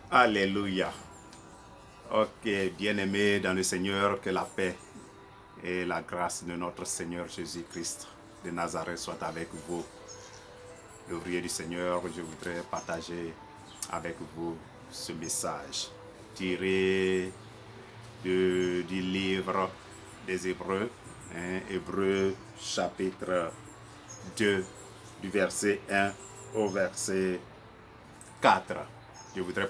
Alléluia. Ok, bien-aimés dans le Seigneur, que la paix et la grâce de notre Seigneur Jésus-Christ de Nazareth soit avec vous. L'ouvrier du Seigneur, je voudrais partager avec vous ce message tiré du livre des Hébreux, Hébreux chapitre 2, du verset 1 au verset 4. Je voudrais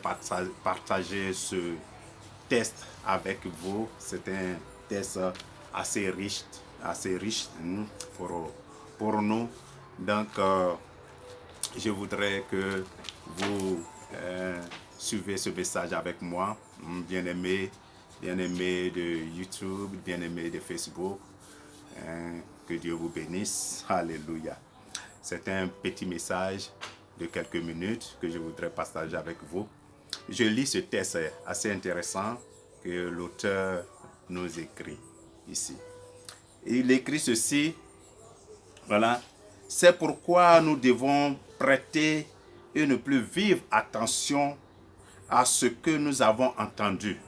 partager ce test avec vous. C'est un test assez riche pour nous. Donc, je voudrais que vous suivez ce message avec moi, bien-aimés de YouTube, bien-aimés de Facebook. Que Dieu vous bénisse. Alléluia. C'est un petit message de quelques minutes que je voudrais partager avec vous. Je lis ce texte assez intéressant que l'auteur nous écrit ici. Il écrit ceci, voilà. C'est pourquoi nous devons prêter et ne plus vivre attention à ce que nous avons entendu,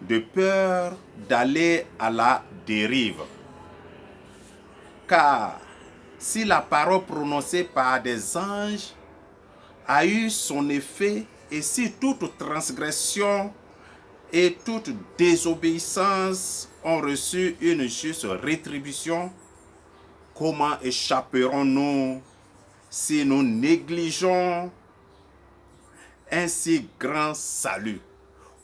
de peur d'aller à la dérive. Car si la parole prononcée par des anges a eu son effet, et si toute transgression et toute désobéissance ont reçu une juste rétribution, comment échapperons-nous si nous négligeons un si grand salut?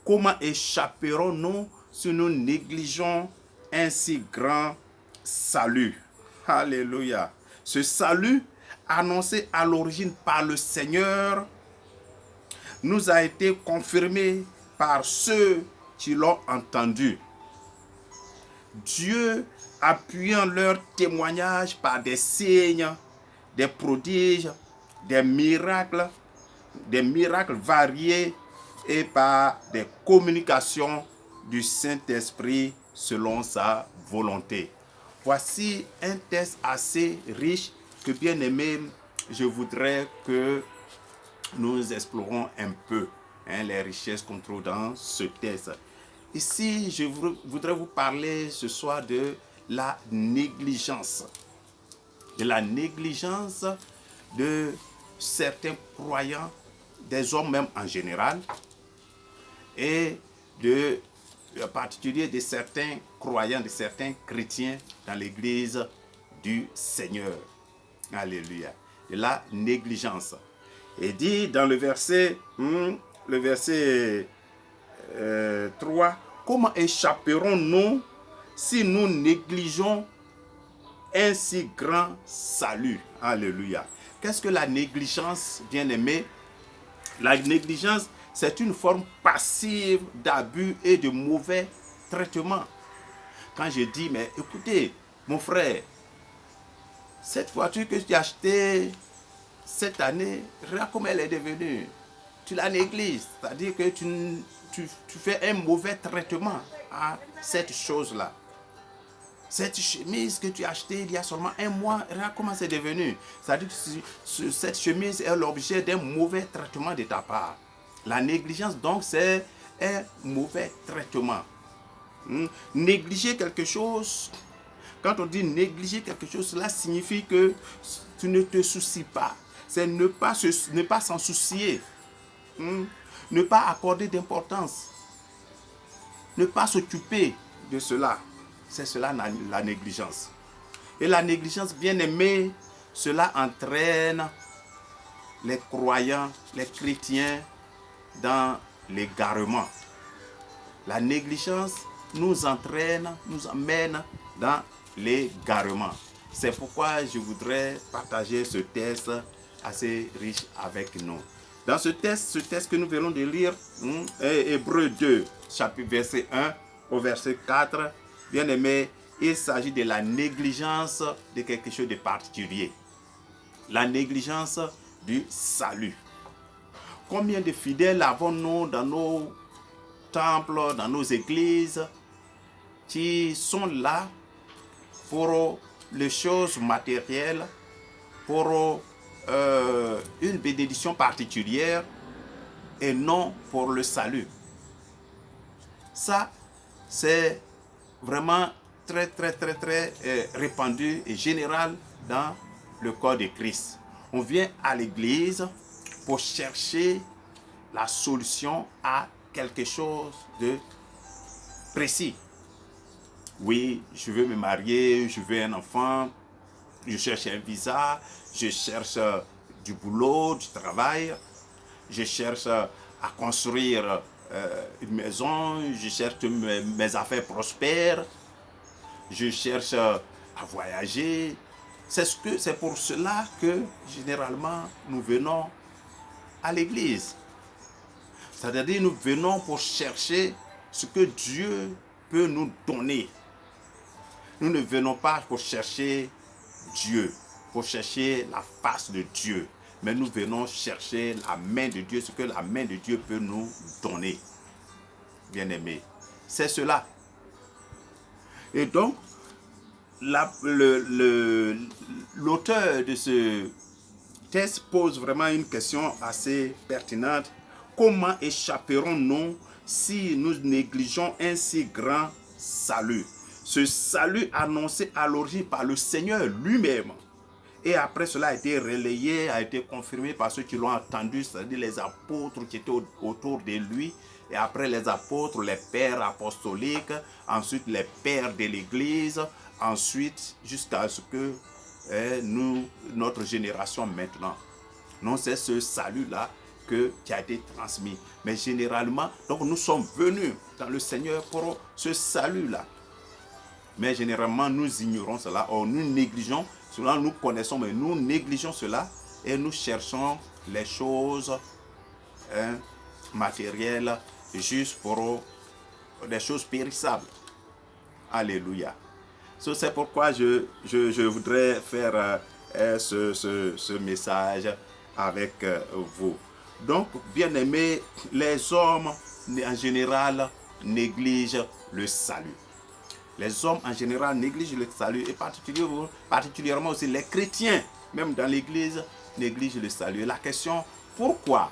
Comment échapperons-nous si nous négligeons un si grand salut? Alléluia. Ce salut, annoncé à l'origine par le Seigneur, nous a été confirmé par ceux qui l'ont entendu. Dieu, appuyant leur témoignage par des signes, des prodiges, des miracles variés et par des communications du Saint-Esprit selon sa volonté. Voici un texte assez riche que, bien aimé, je voudrais que nous explorons un peu les richesses qu'on trouve dans ce texte. Ici, je voudrais vous parler ce soir de la négligence. De la négligence de certains croyants, des hommes même en général, et en particulier de certains croyants, de certains chrétiens dans l'église du Seigneur. Alléluia. De la négligence. Et dit dans le verset 3, comment échapperons-nous si nous négligeons un si grand salut? Alléluia. Qu'est-ce que la négligence, bien-aimé? La négligence, c'est une forme passive d'abus et de mauvais traitement. Quand je dis, mais écoutez, mon frère, cette voiture que tu as achetée cette année, regarde comment elle est devenue. Tu la négliges, c'est-à-dire que tu fais un mauvais traitement à cette chose-là. Cette chemise que tu as achetée il y a seulement un mois, regarde comment c'est devenu. C'est-à-dire que cette chemise est l'objet d'un mauvais traitement de ta part. La négligence, donc, c'est un mauvais traitement. Négliger quelque chose, quand on dit négliger quelque chose, cela signifie que tu ne te soucies pas. C'est ne pas s'en soucier. Ne pas accorder d'importance. Ne pas s'occuper de cela. C'est cela la négligence. Et la négligence, bien aimée, cela entraîne les croyants, les chrétiens dans l'égarement. La négligence nous amène dans l'égarement. C'est pourquoi je voudrais partager ce texte assez riche avec nous. Dans ce texte que nous venons de lire, Hébreux 2, chapitre verset 1 au verset 4, bien aimé, il s'agit de la négligence de quelque chose de particulier. La négligence du salut. Combien de fidèles avons-nous dans nos temples, dans nos églises, qui sont là pour les choses matérielles, pour une bénédiction particulière, et non pour le salut. Ça, c'est vraiment très répandu et général dans le corps de Christ. On vient à l'église pour chercher la solution à quelque chose de précis. Oui, je veux me marier, je veux un enfant, je cherche un visa, je cherche du boulot, du travail, je cherche à construire une maison, je cherche que mes affaires prospèrent, je cherche à voyager. C'est pour cela que généralement nous venons à l'église. C'est-à-dire nous venons pour chercher ce que Dieu peut nous donner. Nous ne venons pas pour chercher Dieu, pour chercher la face de Dieu, mais nous venons chercher la main de Dieu, ce que la main de Dieu peut nous donner. Bien-aimés, c'est cela. Et donc, l'auteur de ce texte pose vraiment une question assez pertinente. Comment échapperons-nous si nous négligeons un si grand salut? Ce salut annoncé à l'origine par le Seigneur lui-même. Et après cela a été relayé, a été confirmé par ceux qui l'ont entendu, c'est-à-dire les apôtres qui étaient autour de lui. Et après les apôtres, les pères apostoliques, ensuite les pères de l'Église, ensuite jusqu'à ce que notre génération maintenant. Non, c'est ce salut-là qui a été transmis. Mais généralement, donc nous sommes venus dans le Seigneur pour ce salut-là. Mais généralement, nous ignorons cela, ou nous négligeons cela, nous connaissons, mais nous négligeons cela et nous cherchons les choses matérielles juste pour des choses périssables. Alléluia. C'est pourquoi je voudrais faire ce message avec vous. Donc, bien-aimés, les hommes en général négligent le salut. Les hommes en général négligent le salut et particulièrement aussi les chrétiens, même dans l'église, négligent le salut. Et la question, pourquoi?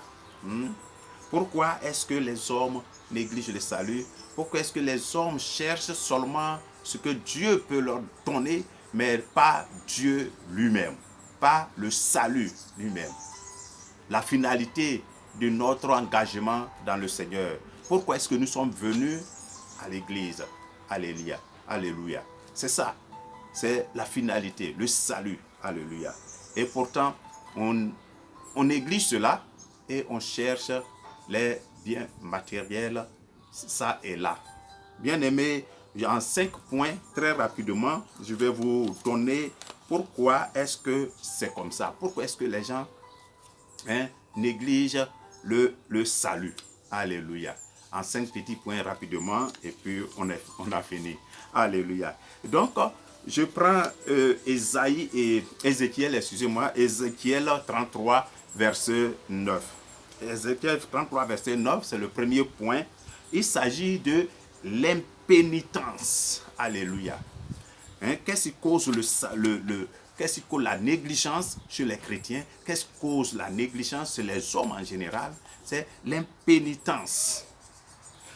Pourquoi est-ce que les hommes négligent le salut? Pourquoi est-ce que les hommes cherchent seulement ce que Dieu peut leur donner, mais pas Dieu lui-même, pas le salut lui-même? La finalité de notre engagement dans le Seigneur. Pourquoi est-ce que nous sommes venus à l'église? Alléluia. Alléluia. C'est ça. C'est la finalité, le salut. Alléluia. Et pourtant, on néglige cela et on cherche les biens matériels, ça et là. Bien aimé, en 5 points, très rapidement, je vais vous donner pourquoi est-ce que c'est comme ça. Pourquoi est-ce que les gens négligent le salut. Alléluia. En 5 petits points rapidement et puis on a fini. Alléluia. Donc, je prends Ézéchiel 33, verset 9. Ézéchiel 33, verset 9, c'est le premier point. Il s'agit de l'impénitence. Alléluia. Qu'est-ce qui cause qu'est-ce qui cause la négligence chez les chrétiens? Qu'est-ce qui cause la négligence chez les hommes en général? C'est l'impénitence.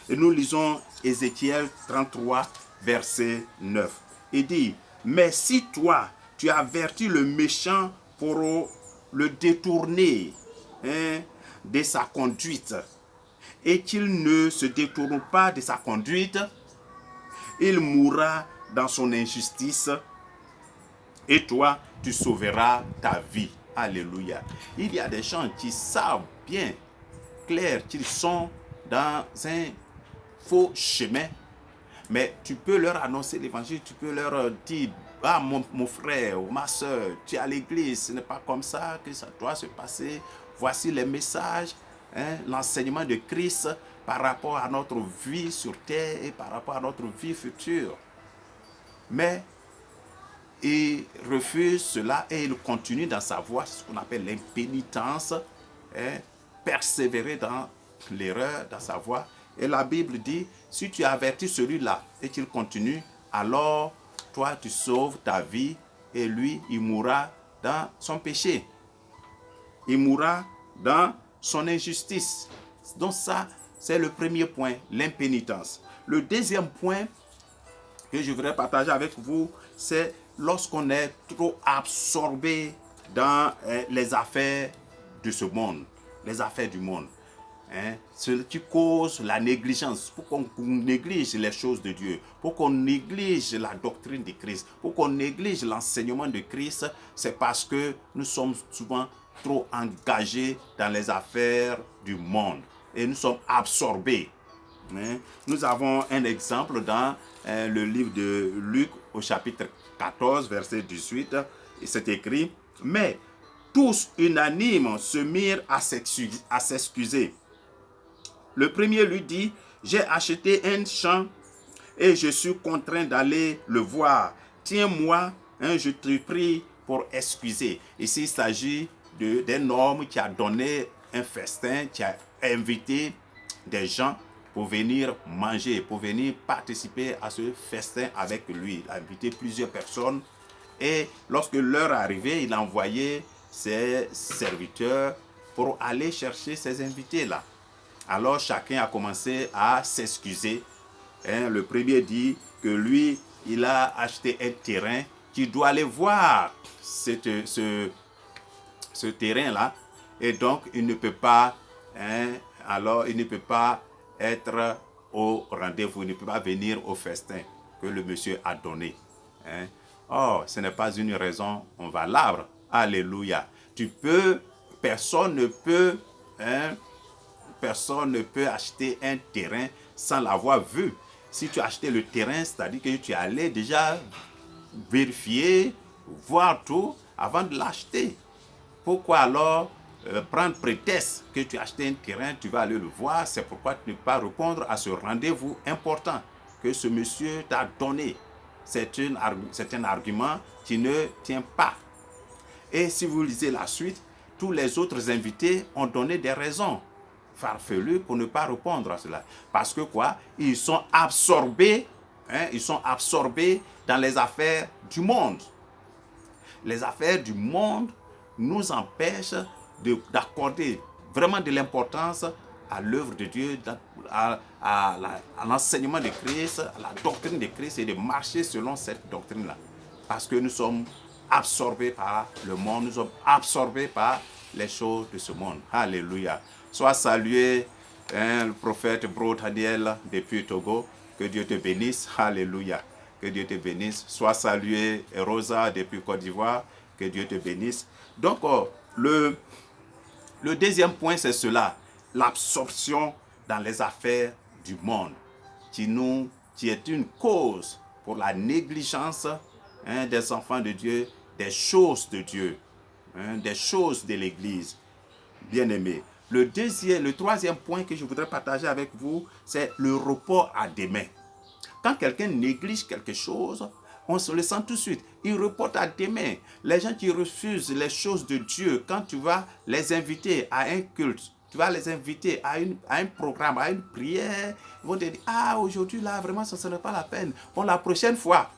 Et nous lisons Ézéchiel 33, verset 9. Il dit, mais si toi, tu avertis le méchant pour le détourner de sa conduite, et qu'il ne se détourne pas de sa conduite, il mourra dans son injustice, et toi, tu sauveras ta vie. Alléluia. Il y a des gens qui savent bien, clair, qu'ils sont dans un faux chemin, mais tu peux leur annoncer l'évangile, tu peux leur dire, ah mon frère ou ma soeur, tu es à l'église, ce n'est pas comme ça que ça doit se passer. Voici les messages, l'enseignement de Christ par rapport à notre vie sur terre et par rapport à notre vie future. Mais il refuse cela et il continue dans sa voie, ce qu'on appelle l'impénitence, persévérer dans l'erreur, dans sa voie. Et la Bible dit, si tu avertis celui-là et qu'il continue, alors toi tu sauves ta vie et lui il mourra dans son péché. Il mourra dans son injustice. Donc ça, c'est le premier point, l'impénitence. Le deuxième point que je voudrais partager avec vous, c'est lorsqu'on est trop absorbé dans les affaires de ce monde, les affaires du monde. Ce qui cause la négligence, pour qu'on néglige les choses de Dieu, pour qu'on néglige la doctrine de Christ, pour qu'on néglige l'enseignement de Christ, c'est parce que nous sommes souvent trop engagés dans les affaires du monde et nous sommes absorbés. Nous avons un exemple dans le livre de Luc au chapitre 14, verset 18, et c'est écrit « Mais tous unanimes se mirent à s'excuser. Le premier lui dit, j'ai acheté un champ et je suis contraint d'aller le voir. Tiens-moi, je te prie pour excuser. Ici, il s'agit d'un homme qui a donné un festin, qui a invité des gens pour venir manger, pour venir participer à ce festin avec lui. Il a invité plusieurs personnes et lorsque l'heure est arrivée, il a envoyé ses serviteurs pour aller chercher ces invités-là. Alors chacun a commencé à s'excuser. Le premier dit que lui, il a acheté un terrain, qu'il doit aller voir ce terrain-là. Et donc, il ne peut pas, il ne peut pas être au rendez-vous, il ne peut pas venir au festin que le monsieur a donné. Oh, ce n'est pas une raison valable. Alléluia. Personne ne peut acheter un terrain sans l'avoir vu. Si tu as acheté le terrain, c'est-à-dire que tu allais déjà vérifier, voir tout avant de l'acheter. Pourquoi alors prendre prétexte que tu as acheté un terrain, tu vas aller le voir? C'est pourquoi tu ne peux pas répondre à ce rendez-vous important que ce monsieur t'a donné. C'est un argument qui ne tient pas. Et si vous lisez la suite, tous les autres invités ont donné des raisons farfelues pour ne pas répondre à cela. Parce que quoi? Ils sont absorbés, dans les affaires du monde. Les affaires du monde nous empêchent d'accorder vraiment de l'importance à l'œuvre de Dieu, à l'enseignement de Christ, à la doctrine de Christ et de marcher selon cette doctrine-là. Parce que nous sommes absorbés par le monde, nous sommes absorbés par les choses de ce monde. Alléluia. Sois salué, le prophète Bro Daniel depuis Togo. Que Dieu te bénisse. Alléluia. Que Dieu te bénisse. Sois salué, Rosa depuis Côte d'Ivoire. Que Dieu te bénisse. Donc, le deuxième point, c'est cela. L'absorption dans les affaires du monde, qui est une cause pour la négligence des enfants de Dieu, des choses de Dieu, des choses de l'Église. Bien-aimés. Le troisième point que je voudrais partager avec vous, c'est le report à demain. Quand quelqu'un néglige quelque chose, on se le sent tout de suite. Il reporte à demain. Les gens qui refusent les choses de Dieu, quand tu vas les inviter à un culte, tu vas les inviter à un programme, à une prière, ils vont te dire, ah, aujourd'hui, là, vraiment, ça ne serait pas la peine. Bon, la prochaine fois,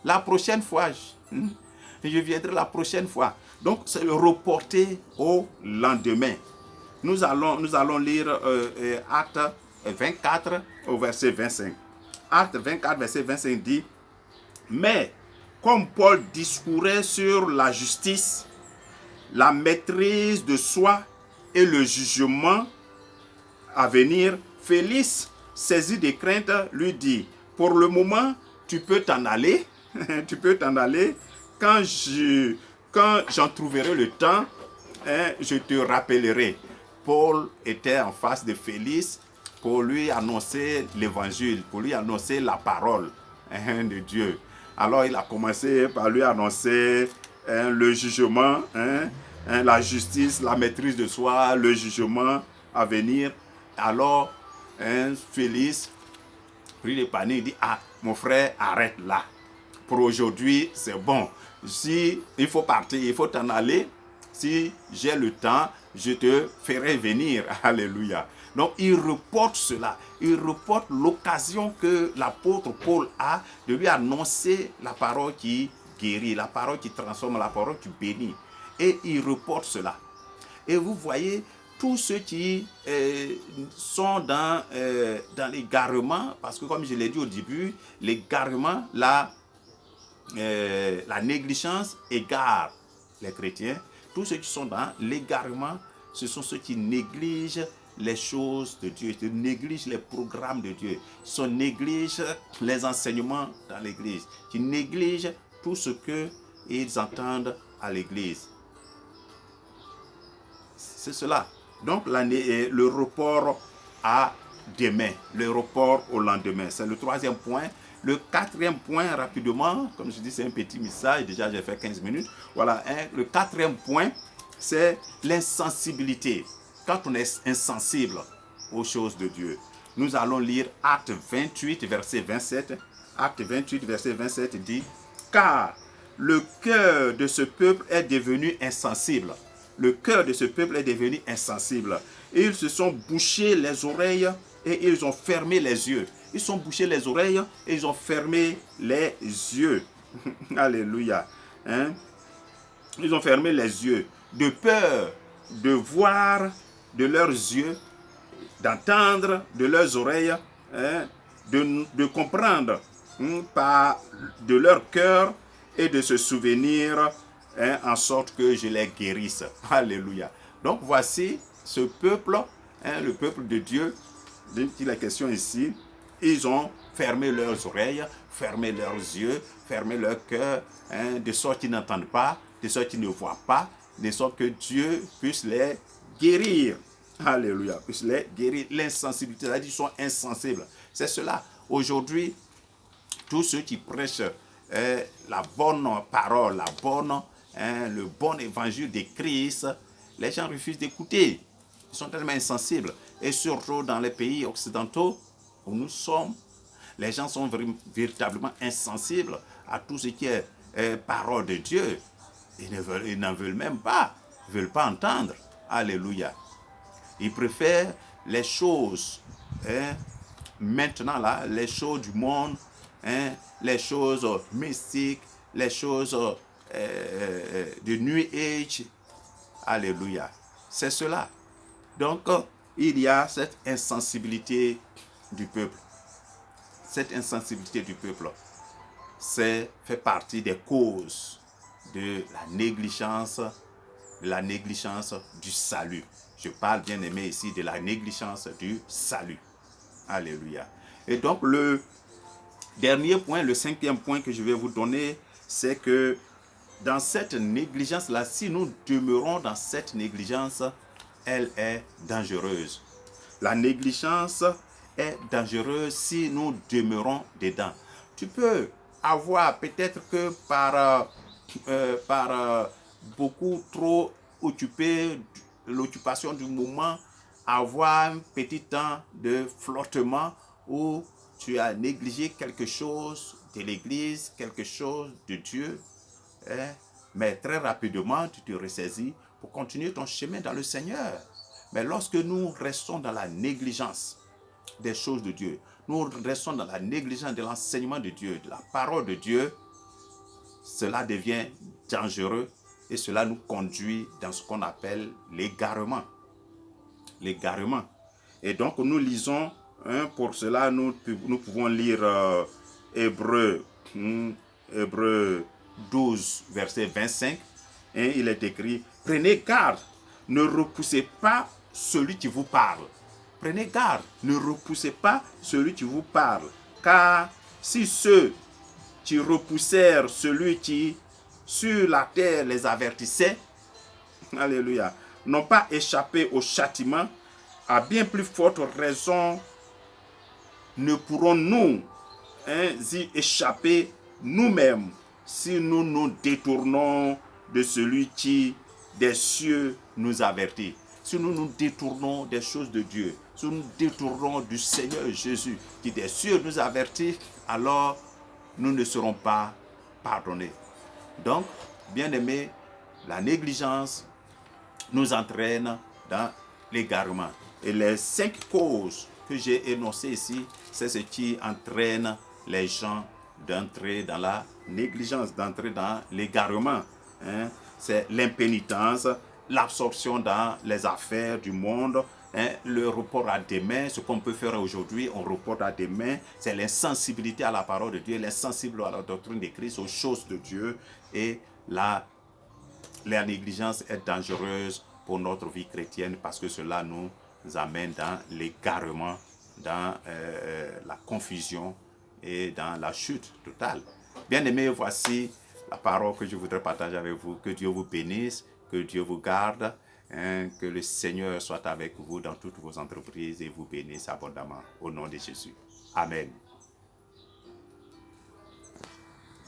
je viendrai la prochaine fois. Donc, c'est le reporter au lendemain. Nous allons lire Acte 24 au verset 25. Acte 24, verset 25 dit, mais comme Paul discourait sur la justice, la maîtrise de soi et le jugement à venir, Félix, saisi de crainte, lui dit, pour le moment, tu peux t'en aller, tu peux t'en aller, quand j'en trouverai le temps, je te rappellerai. Paul était en face de Félix pour lui annoncer l'évangile, pour lui annoncer la parole de Dieu. Alors il a commencé par lui annoncer le jugement, la justice, la maîtrise de soi, le jugement à venir. Alors Félix, pris de panique, il dit, ah, mon frère, arrête là. Pour aujourd'hui, c'est bon. Si il faut partir, il faut t'en aller. Si j'ai le temps, je te ferai venir. Alléluia. Donc, il reporte cela. Il reporte l'occasion que l'apôtre Paul a de lui annoncer la parole qui guérit, la parole qui transforme, la parole qui bénit. Et il reporte cela. Et vous voyez, tous ceux qui sont dans l'égarement, parce que comme je l'ai dit au début, l'égarement, la négligence égare les chrétiens. Tous ceux qui sont dans l'égarement, ce sont ceux qui négligent les choses de Dieu, qui négligent les programmes de Dieu, qui négligent les enseignements dans l'église, qui négligent tout ce qu'ils entendent à l'église. C'est cela. Donc le report à demain, le report au lendemain, c'est le troisième point. Le quatrième point, rapidement, comme je dis, c'est un petit message, déjà j'ai fait 15 minutes. Voilà, le quatrième point, c'est l'insensibilité. Quand on est insensible aux choses de Dieu, nous allons lire Acte 28, verset 27. Acte 28, verset 27 dit, « Car le cœur de ce peuple est devenu insensible. » Le cœur de ce peuple est devenu insensible. Et ils se sont bouchés les oreilles et ils ont fermé les yeux. Ils sont bouchés les oreilles et ils ont fermé les yeux. Alléluia. Hein? Ils ont fermé les yeux de peur de voir de leurs yeux, d'entendre de leurs oreilles, hein? de comprendre par de leur cœur et de se souvenir en sorte que je les guérisse. Alléluia. Donc voici ce peuple, le peuple de Dieu, il est question ici, ils ont fermé leurs oreilles, fermé leurs yeux, fermé leur cœur, de sorte qu'ils n'entendent pas, de sorte qu'ils ne voient pas, de sorte que Dieu puisse les guérir. Alléluia. Puisse les guérir. L'insensibilité, c'est-à-dire qu'ils sont insensibles. C'est cela. Aujourd'hui, tous ceux qui prêchent la bonne parole, le bon évangile de Christ, les gens refusent d'écouter. Ils sont tellement insensibles. Et surtout dans les pays occidentaux où nous sommes, les gens sont véritablement insensibles à tout ce qui est parole de Dieu. Ils n'en veulent même pas. Ils ne veulent pas entendre. Alléluia. Ils préfèrent les choses, maintenant là, les choses du monde, les choses mystiques, les choses de New Age. Alléluia. C'est cela. Donc, il y a cette insensibilité du peuple. Cette insensibilité du peuple, fait partie des causes de la négligence du salut. Je parle, bien aimé, ici de la négligence du salut. Alléluia. Et donc, le dernier point, le cinquième point que je vais vous donner, c'est que dans cette négligence-là, si nous demeurons dans cette négligence, elle est dangereuse. La négligence est dangereuse si nous demeurons dedans. Tu peux avoir peut-être que par beaucoup trop occupé, l'occupation du moment, avoir un petit temps de flottement où tu as négligé quelque chose de l'Église, quelque chose de Dieu, mais très rapidement tu te ressaisis pour continuer ton chemin dans le Seigneur. Mais lorsque nous restons dans la négligence des choses de Dieu, nous restons dans la négligence de l'enseignement de Dieu, de la parole de Dieu, cela devient dangereux et cela nous conduit dans ce qu'on appelle l'égarement. L'égarement. Et donc nous lisons, pour cela nous pouvons lire Hébreux 12, verset 25, et il est écrit, « Prenez garde, ne repoussez pas celui qui vous parle. » Prenez garde, ne repoussez pas celui qui vous parle. Car si ceux qui repoussèrent celui qui sur la terre les avertissait, alléluia, n'ont pas échappé au châtiment, à bien plus forte raison ne pourrons-nous y échapper nous-mêmes si nous nous détournons de celui qui des cieux nous avertit. Si nous nous détournons des choses de Dieu, si nous nous détournons du Seigneur Jésus qui des cieux nous avertit, alors nous ne serons pas pardonnés. Donc, bien aimé, la négligence nous entraîne dans l'égarement. Et les 5 causes que j'ai énoncées ici, c'est ce qui entraîne les gens d'entrer dans la négligence, d'entrer dans l'égarement. C'est l'impénitence, l'absorption dans les affaires du monde, hein, le report à demain, ce qu'on peut faire aujourd'hui, on reporte à demain. C'est l'insensibilité à la parole de Dieu, l'insensibilité à la doctrine de Christ, aux choses de Dieu. Et la négligence est dangereuse pour notre vie chrétienne parce que cela nous amène dans l'égarement, dans la confusion et dans la chute totale. Bien-aimés, voici la parole que je voudrais partager avec vous. Que Dieu vous bénisse, que Dieu vous garde, hein, que le Seigneur soit avec vous dans toutes vos entreprises et vous bénisse abondamment. Au nom de Jésus. Amen.